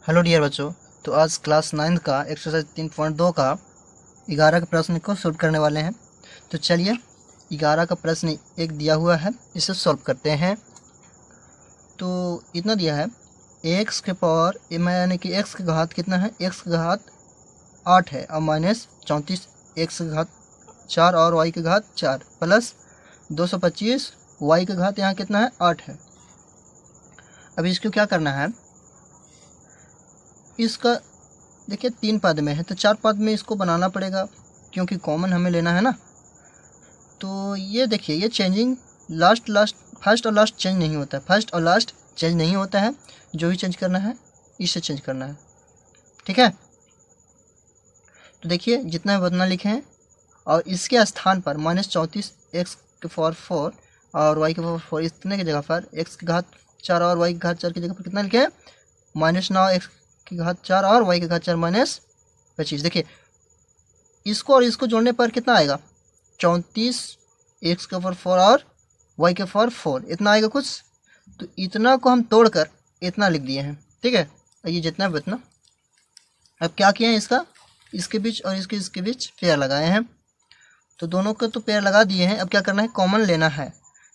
Hello dear बच्चों। तो आज क्लास 9 का एक्सरसाइज 3.2 का 11 का प्रश्न को सॉल्व करने वाले हैं। तो चलिए 11 का प्रश्न एक दिया हुआ है, इसे सॉल्व करते हैं। तो इतना दिया है एक्स के पावर यानी कि एक्स की घात कितना है, एक्स की घात 8 है और माइनस 34 एक्स की घात 4 और वाई की घात 4 प्लस 225 वाई की घात यहाँ कितना है 8 है। अब इसको क्या करना है, इसका देखिए 3 पद में है तो 4 पद में इसको बनाना पड़ेगा क्योंकि कॉमन हमें लेना है ना। तो ये देखिए ये चेंजिंग फर्स्ट और लास्ट चेंज नहीं होता है, फर्स्ट और लास्ट चेंज नहीं होता है, जो भी चेंज करना है इसे चेंज करना है, ठीक है। तो देखिए जितना भी बदलना लिखे हैं और इसके स्थान पर -34 एक्स के पावर 4 और वाई के पावर 4 इतने की जगह पर एक्स की घात 4 और वाई की घात 4 की जगह पर कितना लिखे हैं -9 एक्स की घात 4 और वाई की घात 4 -25। देखिए इसको और इसको जोड़ने पर कितना आएगा 34 एक्स के पावर 4 और वाई के पावर 4 इतना आएगा कुछ। तो इतना को हम तोड़कर इतना लिख दिए हैं, ठीक है। ये जितना भी इतना, अब क्या किया है इसके बीच और इसके बीच पेयर लगाए हैं। तो दोनों को तो पेयर लगा दिए हैं, अब क्या करना है कॉमन लेना है।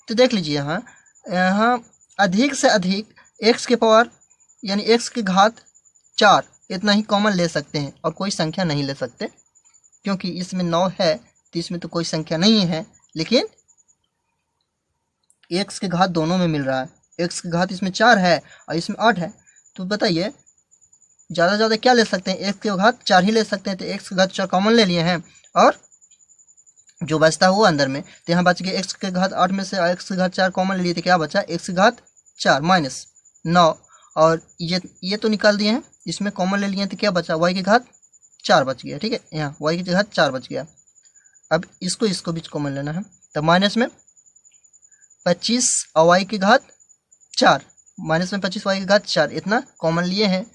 तो देख लीजिए यहाँ अधिक से अधिक एक्स के पावर यानी एक्स की घात 4 इतना ही कॉमन ले सकते हैं और कोई संख्या नहीं ले सकते क्योंकि इसमें 9 है तो इसमें तो कोई संख्या नहीं है, लेकिन एक्स की घात दोनों में मिल रहा है। एक्स की घात इसमें 4 है और इसमें 8 है। तो बताइए ज़्यादा से ज़्यादा क्या ले सकते हैं, एक्स की घात 4 ही ले सकते हैं। तो एक्स की घात 4 कॉमन ले लिए हैं और जो बचता है वो अंदर में, तो यहाँ बच गया एक्स की घात 8 में से एक्स की घात 4 कॉमन ले लिए तो क्या बचा एक्स की घात 4 -9 और ये तो निकाल दिए हैं, इसमें कॉमन ले लिए तो क्या बचा वाई की घात 4 बच गया, ठीक है। यहाँ वाई की घात 4 बच गया। अब इसको बीच कॉमन लेना है तो माइनस में 25 और वाई की घात 4 माइनस में 25 वाई की घात 4 इतना कॉमन लिए हैं।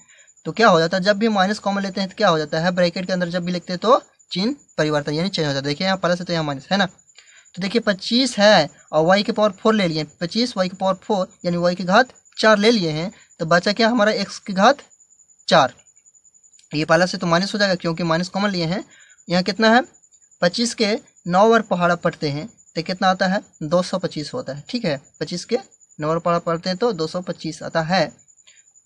तो क्या हो जाता है जब भी माइनस कॉमन लेते हैं तो क्या हो जाता है ब्रैकेट के अंदर जब भी लिखते हैं तो चिन्ह परिवर्तन यानी चेंज हो जाता है। देखिए यहाँ प्लस है तो यहाँ माइनस है ना। तो देखिए 25 है और वाई के पावर 4 ले लिए, 25 वाई के पावर 4 यानी वाई की घात 4 ले लिए हैं। तो बचा क्या हमारा एक्स की घात 4, ये प्लस से तो माइनस हो जाएगा क्योंकि माइनस कॉमन लिए हैं। यहाँ कितना है 25 के 9 बार पहाड़ा पढ़ते हैं तो कितना आता है 225 होता है, ठीक है। 25 के 9 बार पहाड़ा पढ़ते हैं तो 225 आता है।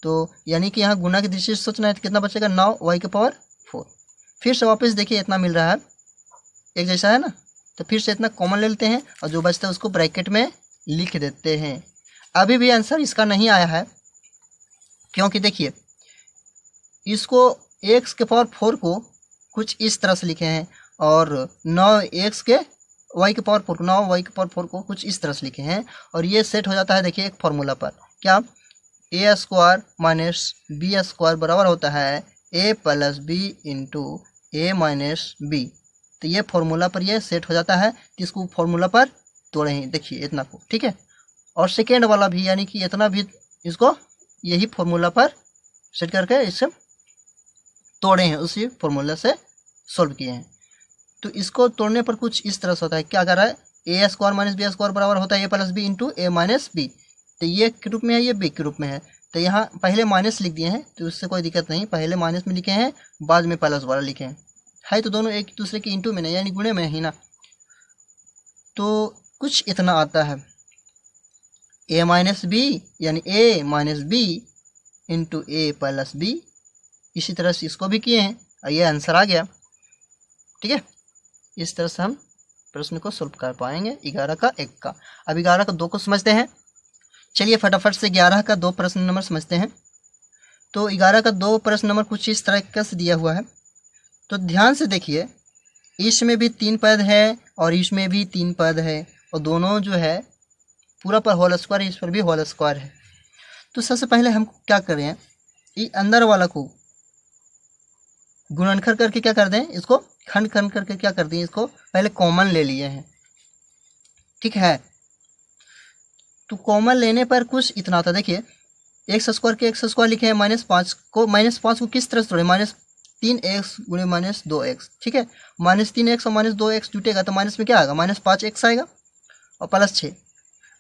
तो यानी कि यहाँ गुना की दृष्टि से सोचना है तो कितना बचेगा 9 वाई के पावर 4। फिर से वापस देखिए इतना मिल रहा है एक जैसा है ना, तो फिर से इतना कॉमन ले लेते हैं और जो बचता है उसको ब्रैकेट में लिख देते हैं। अभी भी आंसर इसका नहीं आया है क्योंकि देखिए इसको एक्स के पावर 4 को कुछ इस तरह से लिखे हैं और 9 एक्स के वाई के पावर 4 9 वाई के पावर 4 को कुछ इस तरह से लिखे हैं और ये सेट हो जाता है देखिए एक फॉर्मूला पर, क्या ए स्क्वायर माइनस बी स्क्वायर बराबर होता है ए प्लस बी इंटू ए माइनस बी। तो ये फॉर्मूला पर ये सेट हो जाता है, तो इसको फॉर्मूला पर तोड़े हैं देखिए इतना को, ठीक है। और सेकेंड वाला भी यानी कि इतना भी इसको यही फॉर्मूला पर सेट करके इससे तोड़े हैं, उसी फॉर्मूला से सॉल्व किए हैं। तो इसको तोड़ने पर कुछ इस तरह से होता है, क्या कर रहा है ए स्क्वायर माइनस बी स्क्वायर बराबर होता है ए प्लस बी इंटू ए माइनस बी। तो ये के रूप में है ये बी के रूप में है, तो यहाँ पहले माइनस लिख दिए हैं तो उससे कोई दिक्कत नहीं, पहले माइनस में लिखे हैं बाद में प्लस वाला लिखे हैं, है तो दोनों एक दूसरे के इंटू में नहीं यानी गुणे में ही ना। तो कुछ इतना आता है ए माइनस बी यानी ए माइनस बी इंटू ए प्लस बी। इसी तरह से इसको भी किए हैं और ये आंसर आ गया, ठीक है। इस तरह से हम प्रश्न को सॉल्व कर पाएंगे 11 का 1 का। अब 11 का 2 को समझते हैं। चलिए फटाफट से 11 का 2 प्रश्न नंबर समझते हैं। तो 11 का 2 प्रश्न नंबर कुछ इस तरह का से दिया हुआ है। तो ध्यान से देखिए इसमें भी 3 पद है और इसमें भी 3 पद है और दोनों जो है पूरा पर होल स्क्वायर इस पर भी होल स्क्वायर है। तो सबसे पहले हम क्या करें ये अंदर वाला को गुणनखंड करके क्या कर दें, इसको खंड खंड करके क्या कर दें, इसको पहले कॉमन ले लिए हैं, ठीक है। तो कॉमन लेने पर कुछ इतना आता है देखिए एक्स स्क्वायर के एक्स स्क्वायर लिखे हैं -5 को किस तरह से तोड़े -3x गुणे -2x, ठीक है। -3x और -2x जुटेगा तो माइनस में क्या आएगा -5x आएगा और प्लस 6।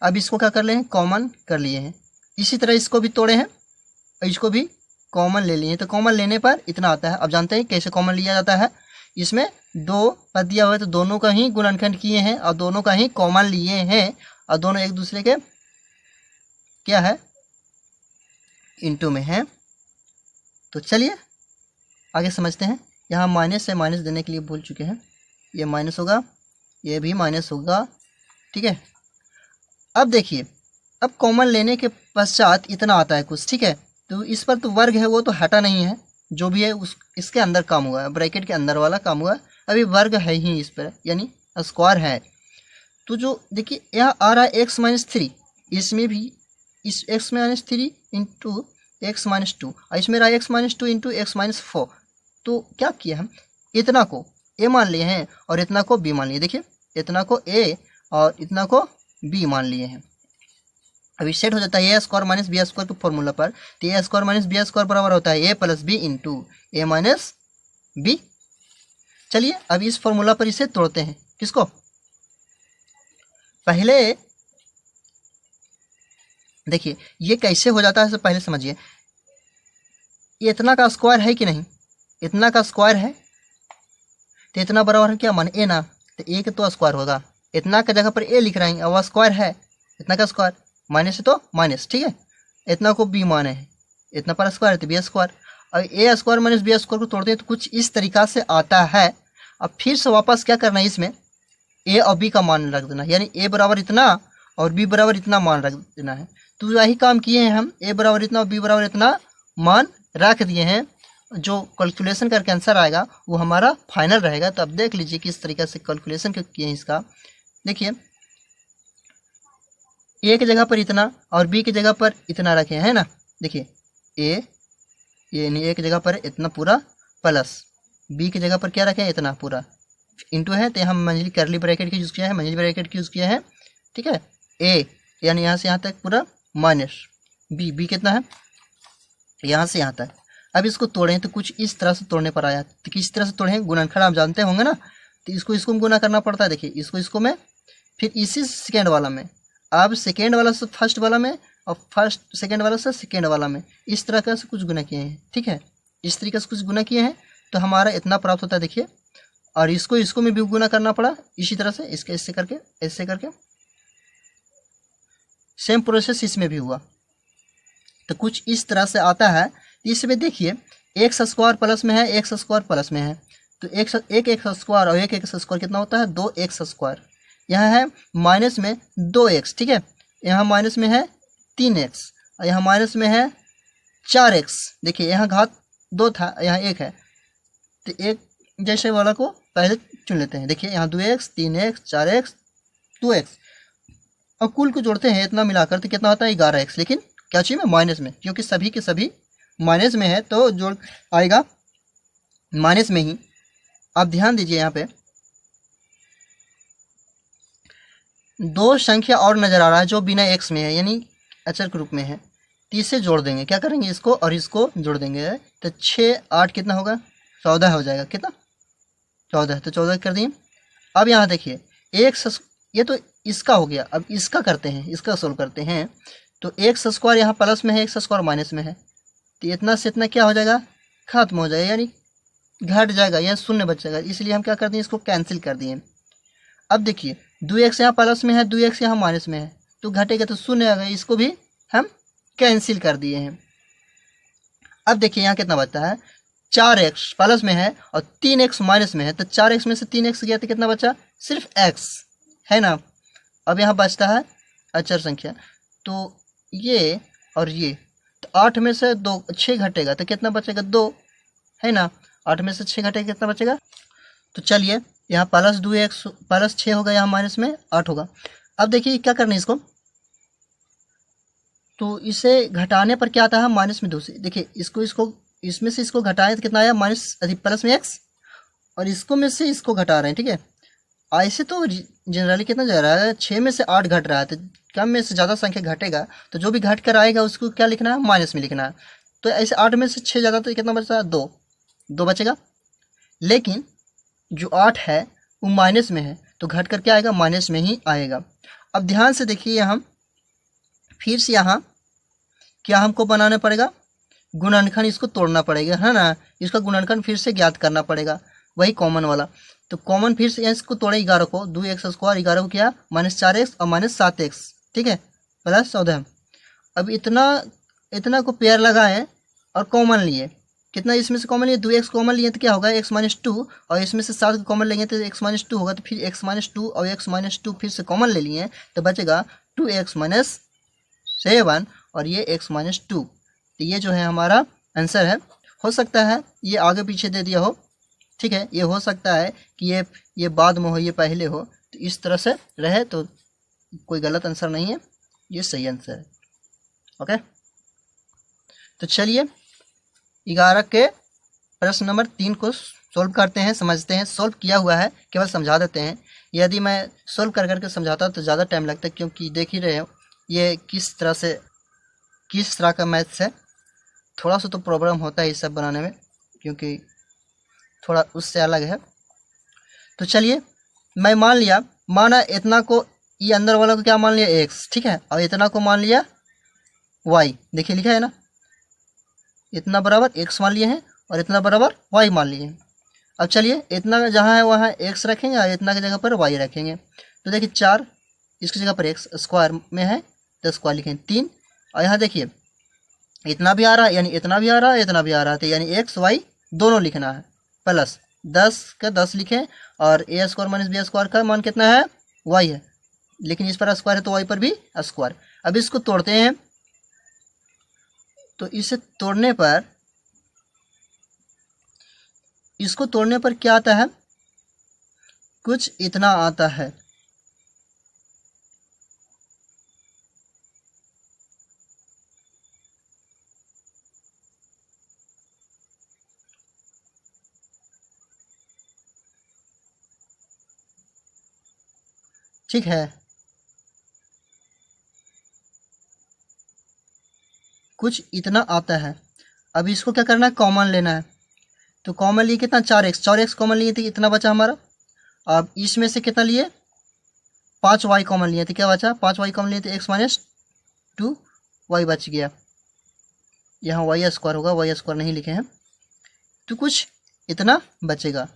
अब इसको क्या कर ले हैं कॉमन कर लिए हैं। इसी तरह इसको भी तोड़े हैं और इसको भी कॉमन ले लिए तो कॉमन लेने पर इतना आता है। अब जानते हैं कैसे कॉमन लिया जाता है। इसमें दो पद दिया हुआ है तो दोनों का ही गुणनखंड किए हैं और दोनों का ही कॉमन लिए हैं और दोनों एक दूसरे के क्या है, इनटू में है। तो चलिए आगे समझते हैं। यहाँ माइनस से माइनस देने के लिए भूल चुके हैं, ये माइनस होगा, ये भी माइनस होगा, ठीक है। अब देखिए, अब कॉमन लेने के पश्चात इतना आता है कुछ, ठीक है। तो इस पर तो वर्ग है वो तो हटा नहीं है, जो भी है उस इसके अंदर काम हुआ है, ब्रैकेट के अंदर वाला काम हुआ है, अभी वर्ग है ही इस पर, यानी स्क्वायर है। तो जो देखिए यहाँ आ रहा है एक्स माइनस थ्री, इसमें भी इस x minus three into x minus two, और इसमें रहा x minus two into x minus four. तो क्या किया हम, इतना को ए मान लिए हैं और इतना को बी मान लिए। देखिए इतना को ए और इतना को बी मान लिए हैं। अभी सेट हो जाता है ए स्क्वायर माइनस बी स्क्वायर के फॉर्मूला पर। तो ए स्क्वायर माइनस बी स्क्वायर बराबर होता है ए प्लस बी इंटू ए माइनस बी। चलिए अब इस फॉर्मूला पर इसे तोड़ते हैं। किसको, पहले देखिए ये कैसे हो जाता है, सबसे पहले समझिए। ये इतना का स्क्वायर है कि नहीं, इतना का स्क्वायर है तो इतना बराबर है क्या, मान ए ना, तो ए के तो स्क्वायर होगा। इतना का जगह पर ए लिख रहे हैं और वह स्क्वायर है, इतना का स्क्वायर, माइनस है तो माइनस, ठीक है। इतना को बी माने हैं, इतना पर स्क्वायर है तो बी स्क्वायर। और ए स्क्वायर माइनस बी स्क्वायर को तोड़ते हैं तो कुछ इस तरीका से आता है। अब फिर से वापस क्या करना है, इसमें ए और बी का मान रख देना, यानी ए बराबर इतना और बी बराबर इतना मान रख देना है। तो यही काम किए हैं हम, ए बराबर इतना और बी बराबर इतना मान रख दिए हैं। जो कैलकुलेशन करके आंसर आएगा वो हमारा फाइनल रहेगा। तो अब देख लीजिए किस तरीके से कैलकुलेशन किए हैं इसका। देखिए ए की जगह पर इतना और बी की जगह पर इतना रखे हैं ना। देखिए ए की जगह पर इतना पूरा प्लस बी की जगह पर क्या रखे हैं, इतना पूरा इंटू है। तो हम मंझली करली ब्रैकेट की यूज़ किया है, मंझली ब्रैकेट की यूज़ किया है, ठीक है। ए यानी यहाँ से यहाँ तक पूरा माइनस बी कितना है, यहाँ से यहाँ तक। अब इसको तोड़ें तो कुछ इस तरह से तोड़ने पर आया। तो किस तरह से तोड़ें, गुणनखंड आप जानते होंगे ना। तो इसको गुना करना पड़ता है। देखिए इसको में, फिर इसी सेकेंड वाला में, अब सेकेंड वाला से फर्स्ट वाला में और फर्स्ट सेकेंड वाला से सेकेंड वाला में, इस तरह का से कुछ गुना किए हैं, ठीक है। इस तरीके से कुछ गुना किए हैं तो हमारा इतना प्राप्त होता है। देखिए और इसको में भी गुना करना पड़ा इसी तरह से, इसके ऐसे करके सेम प्रोसेस इसमें भी हुआ। तो कुछ इस तरह से आता है। इसमें देखिए एक्स स्क्वायर प्लस में है, एक्स स्क्वायर प्लस में है, तो एक एक्स स्क्वायर और एक एक्स स्क्वायर कितना होता है, 2x स्क्वायर। यहाँ है माइनस में 2x, ठीक है। यहाँ माइनस में है 3x और यहाँ माइनस में है 4x। देखिए यहाँ घात 2 था, यहाँ 1 है, तो एक जैसे वाला को पहले चुन लेते हैं। देखिए यहाँ 2x 3x 4x 2x और कुल को जोड़ते हैं इतना मिलाकर तो कितना होता है 11x। लेकिन क्या चाहिए में, माइनस में, क्योंकि सभी के सभी माइनस में है तो जोड़ आएगा माइनस में ही। आप ध्यान दीजिए यहाँ पे दो संख्या और नजर आ रहा है जो बिना एक्स में है, यानी अचर के रूप में है। तो इसे जोड़ देंगे, क्या करेंगे, इसको और इसको जोड़ देंगे। तो 6 8 कितना होगा, 14 हो जाएगा। कितना, 14। तो 14 कर दिए। अब यहाँ देखिए ये तो इसका हो गया। अब इसका करते हैं, इसका सोल्व करते हैं। तो एक्स स्क्वायर यहाँ प्लस में है, एक्स स्क्वायर माइनस में है, तो इतना से इतना क्या हो जाएगा, खत्म हो जाएगा, यानी घट जाएगा, यहाँ शून्य बच जाएगा। इसलिए हम क्या कर दिए, इसको कैंसिल कर दिए। अब देखिए 2x यहाँ प्लस में है, 2x यहाँ माइनस में है, तो घटेगा तो शून्य आ गया, इसको भी हम कैंसिल कर दिए हैं। अब देखिए यहाँ कितना बचता है, 4x प्लस में है और 3x माइनस में है, तो 4x में से 3x गया तो कितना बचा, सिर्फ x है ना। अब यहाँ बचता है अचर संख्या, तो ये और ये, तो 8 में से 6 घटेगा तो कितना बचेगा, 2 है ना। 8 में से 6 घटेगा कितना बचेगा। तो चलिए यहाँ प्लस 2x प्लस 6 होगा, यहाँ माइनस में 8 होगा। अब देखिए क्या करना है इसको, तो इसे घटाने पर क्या आता है, माइनस में 2 से। देखिए इसको इसमें से इसको घटाएं तो कितना आया, माइनस अधिक प्लस में x, और इसको में से इसको घटा रहे हैं, ठीक है। ऐसे तो जनरली कितना जा रहा है, 6 में से 8 घट रहा है, तो कम में से ज़्यादा संख्या घटेगा तो जो भी घट कर आएगा उसको क्या लिखना है, माइनस में लिखना है। तो ऐसे 8 में से 6 ज़्यादा तो कितना बचता है, 2 बचेगा। लेकिन जो 8 है वो माइनस में है तो घट कर क्या आएगा, माइनस में ही आएगा। अब ध्यान से देखिए, हम फिर से यहाँ क्या हमको बनाना पड़ेगा, गुणनखंड इसको तोड़ना पड़ेगा, है ना। इसका गुणनखंड फिर से ज्ञात करना पड़ेगा, वही कॉमन वाला। तो कॉमन फिर से इसको तोड़े 11 को, 2x स्क्वायर 11 को किया -4x और -7x, ठीक है, प्लस 14। अब इतना को पेयर लगाए और कॉमन लिए, कितना इसमें से कॉमन लिए, 2x कॉमन लिए तो क्या होगा x-2, और इसमें से 7 को कॉमन लेंगे तो x-2 होगा, तो फिर x-2 और x-2 फिर से कॉमन ले लिए तो बचेगा 2x-7 और ये x-2। तो ये जो है हमारा आंसर है। हो सकता है ये आगे पीछे दे दिया हो, ठीक है, ये हो सकता है कि ये बाद में हो, ये पहले हो, तो इस तरह से रहे तो कोई गलत आंसर नहीं है, ये सही आंसर है। ओके, तो चलिए 11 के प्रश्न नंबर 3 को सोल्व करते हैं, समझते हैं। सोल्व किया हुआ है, केवल समझा देते हैं। यदि मैं सोल्व कर करके समझाता तो ज़्यादा टाइम लगता है, क्योंकि देख ही रहे हो ये किस तरह का मैथ्स है। थोड़ा सा तो प्रॉब्लम होता है इस सब बनाने में, क्योंकि थोड़ा उससे अलग है। तो चलिए, मैं माना इतना को, ये अंदर वाला को क्या मान लिया x, ठीक है, और इतना को मान लिया y। देखिए लिखा है ना, इतना बराबर x मान लिए हैं और इतना बराबर y मान लिए हैं। अब चलिए, इतना जहाँ है वहाँ x रखेंगे और इतना की जगह पर y रखेंगे। तो देखिए 4 इसकी जगह पर x स्क्वायर में है तो स्क्वायर लिखेंगे 3, और यहाँ देखिए इतना भी आ रहा है, यानी इतना भी आ रहा है, इतना भी आ रहा है, तो यानी x y दोनों लिखना है। प्लस 10 का 10 लिखें, और a square minus b square का मान कितना है, y है, लेकिन इस पर स्क्वायर है तो y पर भी स्क्वायर। अब इसको तोड़ते हैं, तो इसे तोड़ने पर क्या आता है, कुछ इतना आता है। ठीक है, कुछ इतना आता है। अब इसको क्या करना है, कॉमन लेना है। तो कॉमन लिए कितना, 4x कॉमन लिए तो इतना बचा हमारा। अब इसमें से कितना लिए, 5y कॉमन लिए तो क्या बचा, 5y कॉमन लिए तो x-2y बच गया। यहाँ y स्क्वायर होगा, y स्क्वायर नहीं लिखे हैं, तो कुछ इतना बचेगा।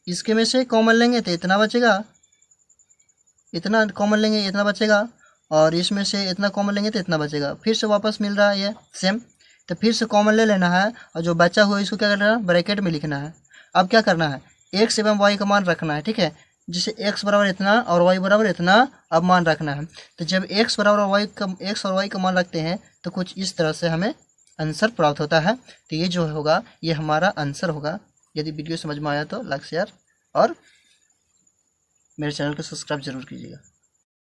इसके में से कॉमन लेंगे तो इतना बचेगा, इतना कॉमन लेंगे इतना बचेगा, और इसमें से इतना कॉमन लेंगे तो इतना बचेगा। फिर से वापस मिल रहा है ये सेम, तो फिर से कॉमन ले लेना है, और जो बचा हुआ इसको क्या करना है, ब्रैकेट में लिखना है। अब क्या करना है, x एवं y का मान रखना है, ठीक है, जिसे x बराबर इतना और y बराबर इतना अब मान रखना है। तो जब x बराबर x और y का मान रखते हैं तो कुछ इस तरह से हमें आंसर प्राप्त होता है। तो ये जो होगा ये हमारा आंसर होगा। यदि वीडियो समझ में आया तो लाइक शेयर और मेरे चैनल को सब्सक्राइब जरूर कीजिएगा।